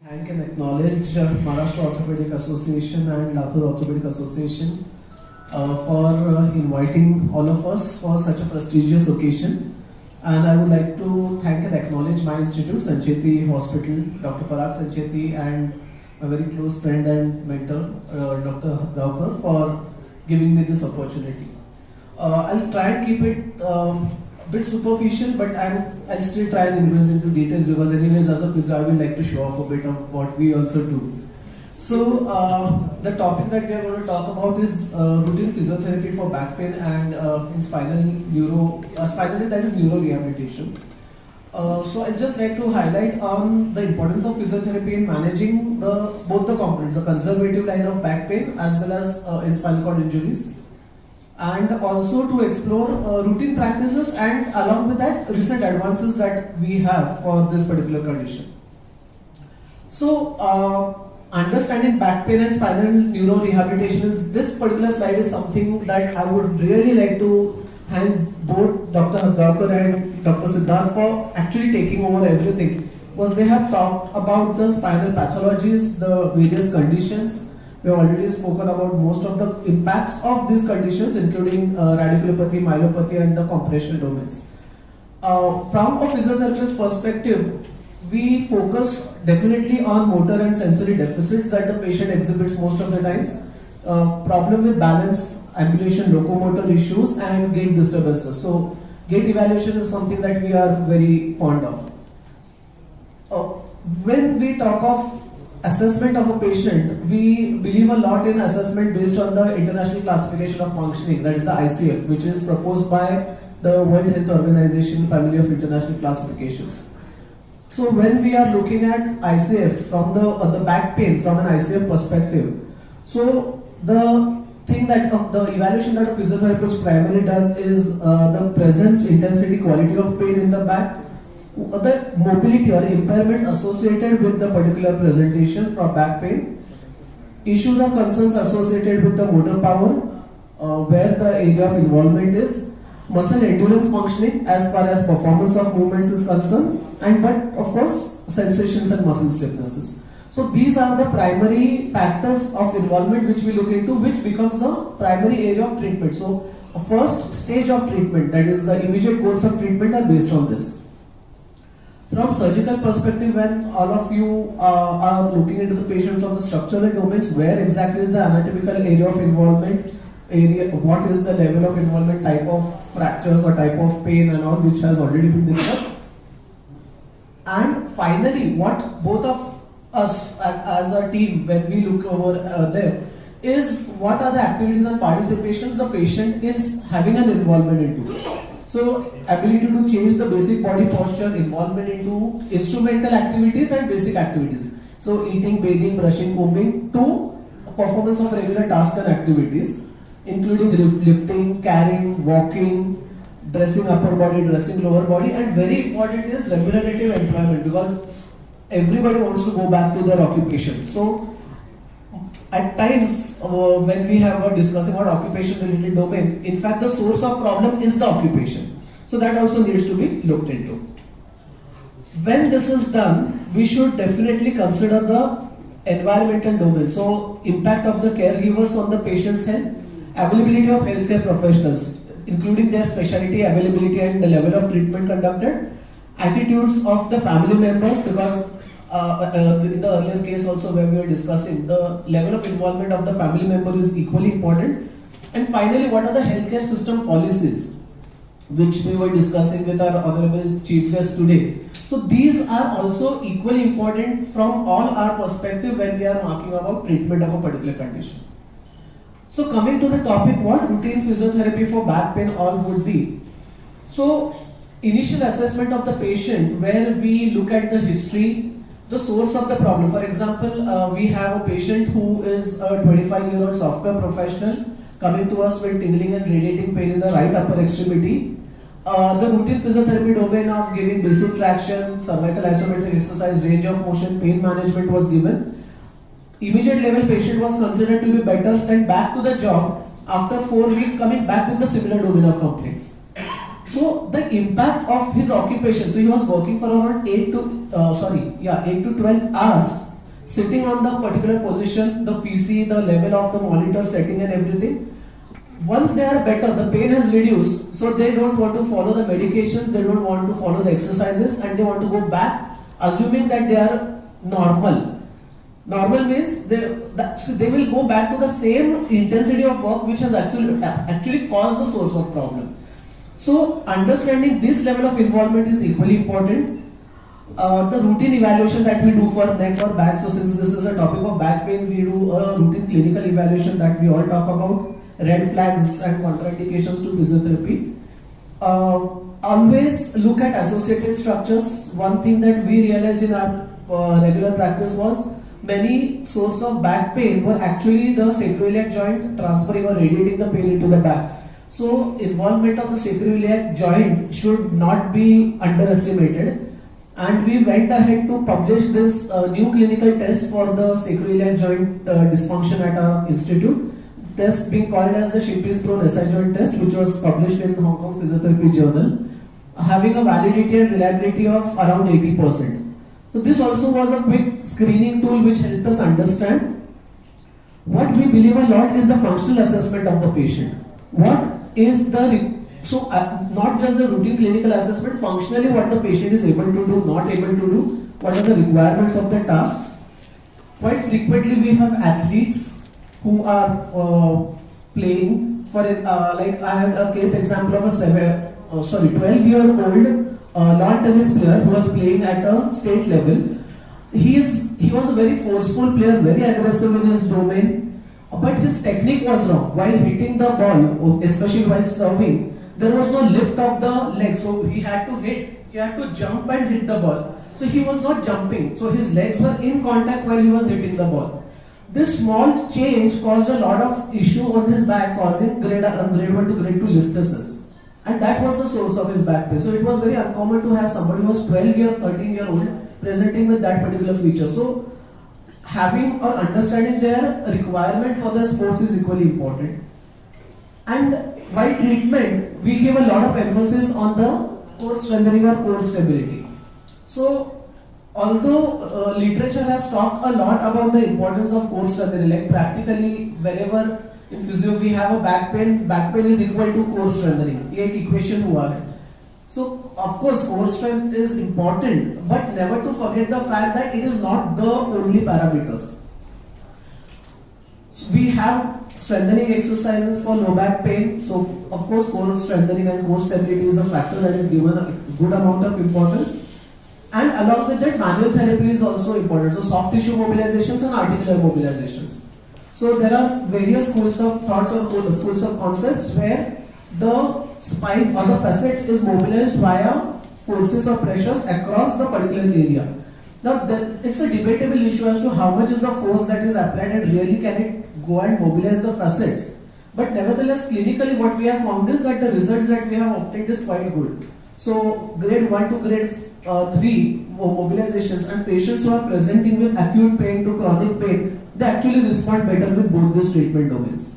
Thank and acknowledge Maharashtra Orthopaedic Association and Latur Orthopaedic Association for inviting all of us for such a prestigious occasion. And I would like to thank and acknowledge my institute, Sancheti Hospital, Dr. Parag Sancheti, and my very close friend and mentor, Dr. Apurv, for giving me this opportunity. I'll try and keep it bit superficial, but I'll still try and invest into details, because anyways as a physio I would like to show off a bit of what we also do. So the topic that we are going to talk about is routine physiotherapy for back pain and in spinal neuro rehabilitation. So I'd just like to highlight on the importance of physiotherapy in managing both the components, the conservative line of back pain as well as in spinal cord injuries, and also to explore routine practices and along with that recent advances that we have for this particular condition. So understanding back pain and spinal neuro rehabilitation this particular slide is something that I would really like to thank both Dr. Hadgarkar and Dr. Siddharth for actually taking over everything, because they have talked about the spinal pathologies, the various conditions. We have already spoken about most of the impacts of these conditions, including radiculopathy, myelopathy, and the compressional domains. From a physiotherapist perspective, we focus definitely on motor and sensory deficits that the patient exhibits most of the times. Problem with balance, ambulation, locomotor issues, and gait disturbances. So, gait evaluation is something that we are very fond of. When we talk of assessment of a patient, we believe a lot in assessment based on the International Classification of Functioning, that is the ICF, which is proposed by the World Health Organization Family of International Classifications. So when we are looking at ICF from the back pain from an ICF perspective, so the thing that the evaluation that a physiotherapist primarily does is the presence, intensity, quality of pain in the back, the mobility or impairments associated with the particular presentation for back pain, issues or concerns associated with the motor power, where the area of involvement is, muscle endurance functioning as far as performance of movements is concerned, and but of course sensations and muscle stiffnesses. So these are the primary factors of involvement which we look into, which becomes a primary area of treatment. So a first stage of treatment, that is the immediate goals of treatment, are based on this. From surgical perspective, when all of you are looking into the patients on the structural domains, where exactly is the anatomical area of involvement, what is the level of involvement, type of fractures or type of pain and all, which has already been discussed. And finally, what both of us as a team, when we look over there, is what are the activities and participations the patient is having an involvement into. So, ability to change the basic body posture, involvement into instrumental activities and basic activities. So, eating, bathing, brushing, combing, to performance of regular tasks and activities, including lifting, carrying, walking, dressing upper body, dressing lower body, and very important is remunerative employment, because everybody wants to go back to their occupation. So, at times when we have discussing about occupation related domain, in fact the source of problem is the occupation. So that also needs to be looked into. When this is done, we should definitely consider the environmental domain. So impact of the caregivers on the patient's health, availability of healthcare professionals, including their specialty, availability and the level of treatment conducted, attitudes of the family members, because in the earlier case also where we were discussing, the level of involvement of the family member is equally important. And finally, what are the healthcare system policies, which we were discussing with our honorable chief guest today. So these are also equally important from all our perspective when we are talking about treatment of a particular condition. So coming to the topic, what routine physiotherapy for back pain all would be. So initial assessment of the patient, where we look at the history, the source of the problem. For example, we have a patient who is a 25-year-old software professional coming to us with tingling and radiating pain in the right upper extremity. The routine physiotherapy domain of giving basic traction, cervical isometric exercise, range of motion, pain management was given. Immediate level patient was considered to be better, sent back to the job after 4 weeks, coming back with the similar domain of complaints. So the impact of his occupation, so he was working for around 8 to 12 hours sitting on the particular position, the PC, the level of the monitor setting and everything. Once they are better, the pain has reduced, so they don't want to follow the medications, they don't want to follow the exercises, and they want to go back, assuming that they are normal. Normal means they will go back to the same intensity of work which has actually caused the source of problem. So understanding this level of involvement is equally important. The routine evaluation that we do for neck or back, so since this is a topic of back pain, we do a routine clinical evaluation that we all talk about, red flags and contraindications to physiotherapy. Always look at associated structures. One thing that we realized in our regular practice was many sources of back pain were actually the sacroiliac joint transferring or radiating the pain into the back. So involvement of the sacroiliac joint should not be underestimated. And we went ahead to publish this new clinical test for the sacroiliac joint dysfunction at our institute. Test being called as the Shimpi's Prone SI joint test, which was published in Hong Kong Physiotherapy Journal, having a validity and reliability of around 80%. So this also was a quick screening tool which helped us understand. What we believe a lot is the functional assessment of the patient. What is the not just the routine clinical assessment, functionally what the patient is able to do, not able to do, what are the requirements of the tasks. Quite frequently we have athletes who are playing for like I have a case example of a 12-year-old lawn tennis player who was playing at a state level. He was a very forceful player, very aggressive in his domain, but his technique was wrong. While hitting the ball, especially while serving, there was no lift of the leg, so he had to jump and hit the ball. So he was not jumping, so his legs were in contact while he was hitting the ball. This small change caused a lot of issue on his back, causing grade 1 to grade 2 listhesis. And that was the source of his back pain. So it was very uncommon to have somebody who was 13-year-old presenting with that particular feature. So having or understanding their requirement for the sports is equally important. And while treatment, we give a lot of emphasis on the core strengthening or core stability. So although literature has talked a lot about the importance of core strengthening, like practically wherever in physio we have a back pain is equal to core strengthening. ये एक equation हुआ है. So of course core strength is important, but never to forget the fact that it is not the only parameters. So we have strengthening exercises for low back pain. So of course core strengthening and core stability is a factor that is given a good amount of importance. And along with that, manual therapy is also important. So soft tissue mobilizations and articular mobilizations. So there are various schools of thoughts or schools of concepts where the spine or the facet is mobilized via forces or pressures across the particular area. Now it's a debatable issue as to how much is the force that is applied and really can it go and mobilize the facets. But nevertheless, clinically what we have found is that the results that we have obtained is quite good. So grade 1 to grade 3 mobilizations and patients who are presenting with acute pain to chronic pain, they actually respond better with both these treatment domains.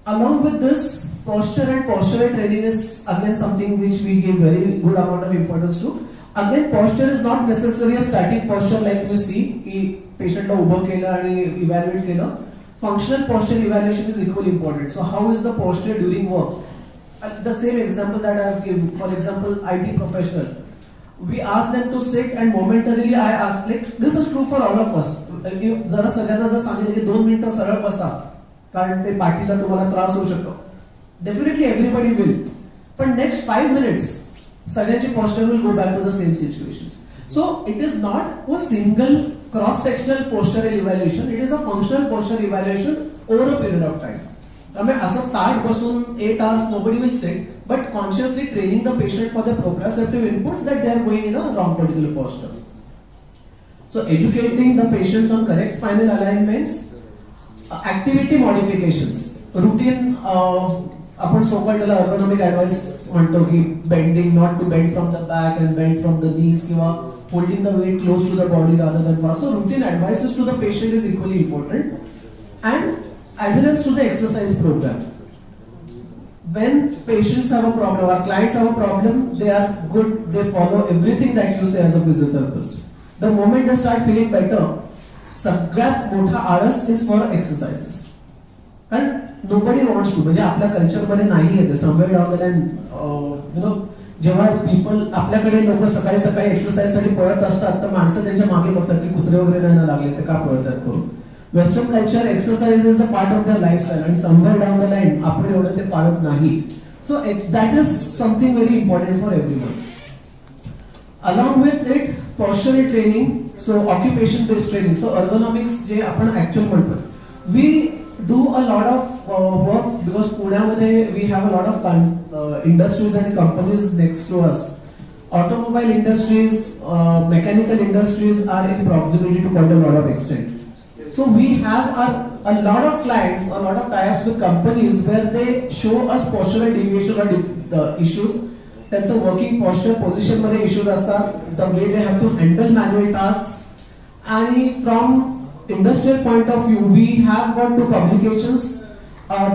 Along with this, posture and postural training is again something which we give very good amount of importance to. Again, posture is not necessarily a static posture like we see की patient ला उभं केलं आणि evaluate केलं. Functional posture evaluation is equally important. So how is the posture during work? The same example that I have given, for example, IT professional. We ask them to sit and momentarily I ask, like this is true for all of us. जरा सगळ्यांना जर सांगितलं की 2 मिनिटं सरळ बसा कारण ते पाठीला तुम्हाला त्रास होऊ शकतो. Definitely everybody will. But next 5 minutes, सगळ्यांची posture will go back to the same situation. So it is not a single cross-sectional postural evaluation. It is a functional posture evaluation over a period of time. I mean, असं ताट बसून 8 hours nobody will sit, but consciously training the patient for the proprioceptive inputs that they are going in a wrong particular posture. So educating the patients on correct spinal alignments, activity modifications, routine आपण so-called त्याला ergonomic advice म्हणतो की bending, not to bend from the back and bend from the knees किंवा holding the weight close to the body rather than far. So routine advices to the patient is equally important, and adherence to the exercise program. When patients have a problem, our clients have a problem, they are good, they follow everything that you say as a physiotherapist. The moment they start feeling better, सगळ्यात मोठा आळस is for exercises. कारण nobody wants to, म्हणजे आपल्या कल्चरमध्ये नाही येते somewhere down the line, जेव्हा people आपल्याकडे लोक सकाळी सकाळी एक्सरसाइज साठी पळत असतात तर माणसं त्यांच्या मागे बघतात की कुत्रे वगैरे नाही ना लागले ते का पळतात करून. Western culture exercise is a part of the lifestyle आणि समवेअर डाऊन द लाईन आपण एवढं ते पाळत नाही. So that is something very important for everyone. Along with it postural training, so occupation based training, so ergonomics जे आपण actual म्हणतो, we do a lot of work because Pune we have a lot of industries and companies next to us. Automobile industries, mechanical industries are in proximity to quite a lot of extent. So we have a lot of clients, a lot of tie-ups with companies where they show us postural deviation or issues. That's a working posture position मध्ये issues असतात, the way they have to handle manual tasks, and from industrial point of view, we have got 2 publications.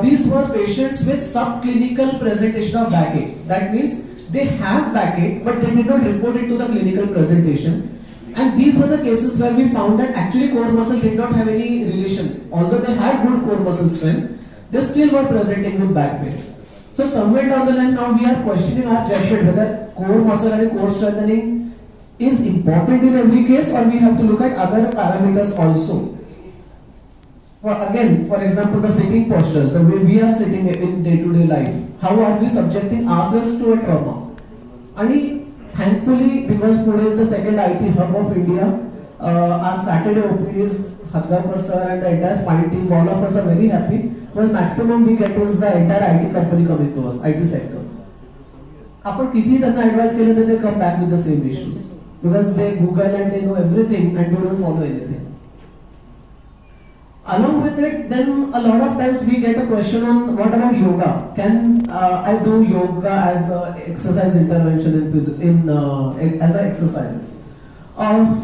These were patients with subclinical presentation of backache. That means they have backache, but they did not report it to the clinical presentation. And these were the cases where we found that actually core muscle did not have any relation. Although they had good core muscle strength, they still were presenting with back pain. So somewhere down the line now we are questioning our judgment whether core muscle and core strengthening is important in every case, or we have to look at other parameters also. For example, the sitting postures, the way we are sitting in day-to-day life, how are we subjecting ourselves to a trauma? And thankfully, because Pune is the second IT hub of India, our Saturday OPDs, Hadgarkar sir and the entire spine team, all of us are very happy because maximum we get is the entire IT company coming to us, IT sector. आपण किती त्यांना advice केलं तर they come back with the same issues. Because they Google and they know everything and they don't follow anything. Along with it, then a lot of times we get a question on what about yoga? Can I do yoga as a exercise intervention as a exercises?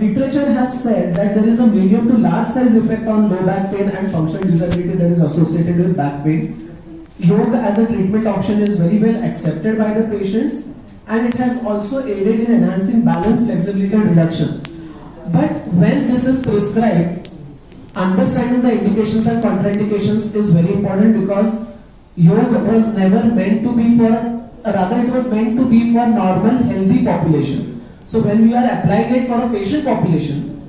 Literature has said that there is a medium to large size effect on low back pain and functional disability that is associated with back pain. Yoga as a treatment option is very well accepted by the patients, and it has also aided in enhancing balance, flexibility and reduction. But when this is prescribed, understanding the indications and contraindications is very important because yoga was never meant to be for, rather it was meant to be for normal healthy population. So when we are applying it for a patient population,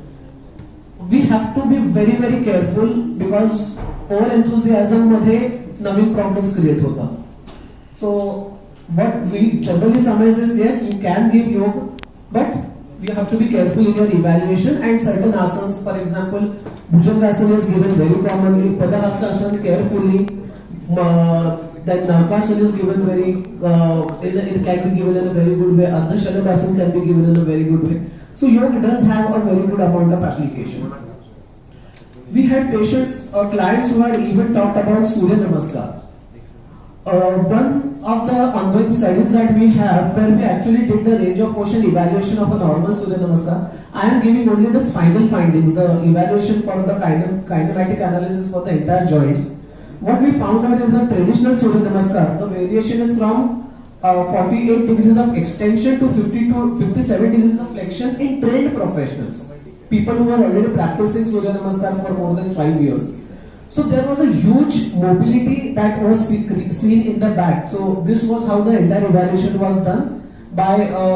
we have to be very very careful because over enthusiasm मध्ये नवीन problems create होतात. So what we generally summarize is, yes, you can give yoga, but you have to be careful in your evaluation, and certain asanas, for example, Bhujangasana is given very commonly, Padahastasana carefully, then Narkasana is given very, it can be given in a very good way, Ardha Shalabhasana can be given in a very good way. So yoga does have a very good amount of application. We had patients or clients who had even talked about Surya Namaskar. One of the ongoing studies that we have, where we actually did the range of motion evaluation of a normal Surya Namaskar, I am giving only the spinal findings, the evaluation for the kinematic analysis for the entire joints. What we found out is a traditional Surya Namaskar, the variation is from 48 degrees of extension to 57 degrees of flexion in trained professionals. People who are already practicing Surya Namaskar for more than 5 years. So there was a huge mobility that was seen in the back. So this was how the entire evaluation was done by a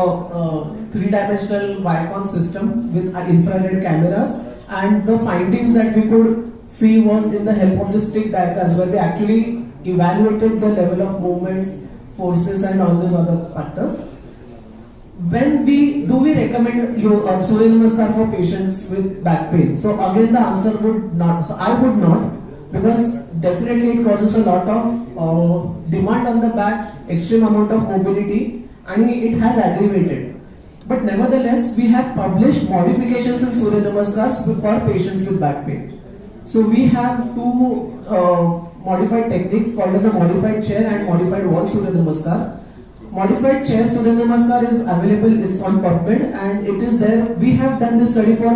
3-dimensional Vicon system with infrared cameras, and the findings that we could see was in the help of the stick diagrams, where we actually evaluated the level of movements, forces and all these other factors. When we recommend Surya Namaskar for patients with back pain? So again the answer would not. So I would not, because definitely it causes a lot of demand on the back, extreme amount of mobility, and it has aggravated. But nevertheless, we have published modifications in Surya Namaskars for patients with back pain. So we have 2 modified techniques called as a modified chair and modified wall Surya Namaskar. Modified chair Surya Namaskar is available, is on PubMed, and it is there. We have done this study for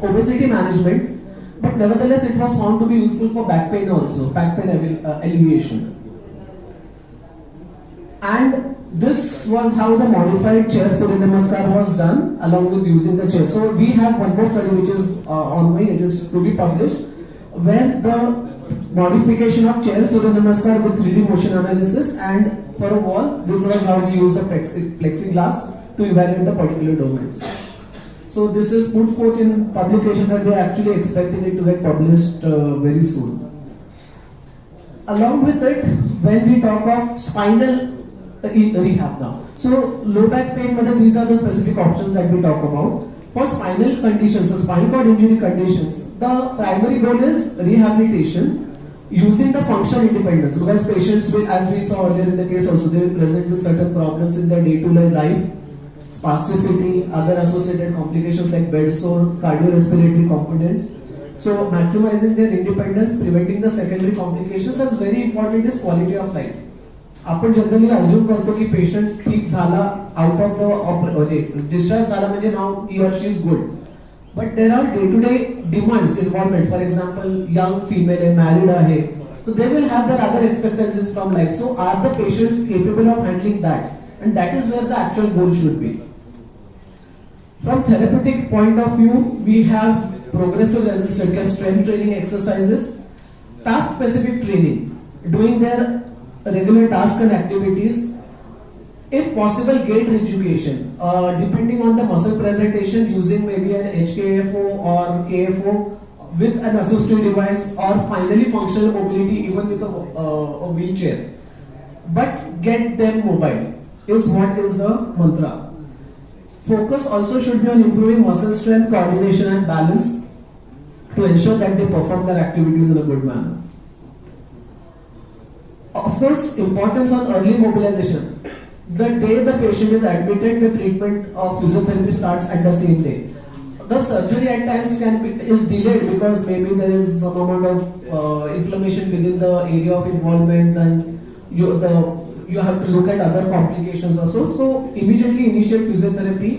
obesity management, but nevertheless it was found to be useful for back pain also, back pain alleviation. And This was how the modified chair Surya Namaskar was done along with using the chair. So we have one more study which is ongoing, it is to be published, where the modification of chair Surya Namaskar with 3D motion analysis, and for a wall, this was how we used the plexiglass to evaluate the particular domains. So this is put forth in publications and we are actually expecting it to get published very soon. Along with it, when we talk of spinal rehab now. So low back pain, these are the specific options that we talk about. For spinal conditions, so spinal cord injury conditions, the primary goal is rehabilitation using the functional independence, because patients will, as we saw earlier in the case also, they will present with certain problems in their day-to-day life, spasticity, other associated complications like bed sore, cardiorespiratory components. So maximizing their independence, preventing the secondary complications, as very important is quality of life. आपण generally assume करतो की patient ठीक झाला, out of the discharge झाला म्हणजे now he or she is good, but there are day to day demands, involvements. For example young female आहे, married आहे, so they will have their other expectancies from life. So are the patients capable of handling that, and that is where the actual goal should be. From therapeutic point of view, we have progressive resistant strength training exercises, task specific training, doing their regular tasks and activities, if possible gait reeducation, depending on the muscle presentation, using maybe an HKFO or KFO with an assistive device, or finally functional mobility even with a wheelchair, but get them mobile is what is the mantra. Focus also should be on improving muscle strength, coordination and balance to ensure that they perform their activities in a good manner. Of course, importance on early mobilization. The day the patient is admitted, the treatment of physiotherapy starts at the same day. The surgery at times is delayed because maybe there is some amount of inflammation within the area of involvement, and you have to look at other complications also. So immediately initiate physiotherapy,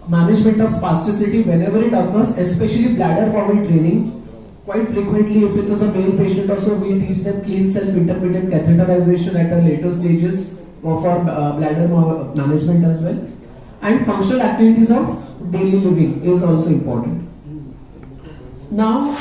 management of spasticity whenever it occurs, especially bladder wobble training. Quite frequently, if it is a male patient also, we teach them clean self-intermittent catheterization at a later stages for bladder management as well. And functional activities of daily living is also important. Now,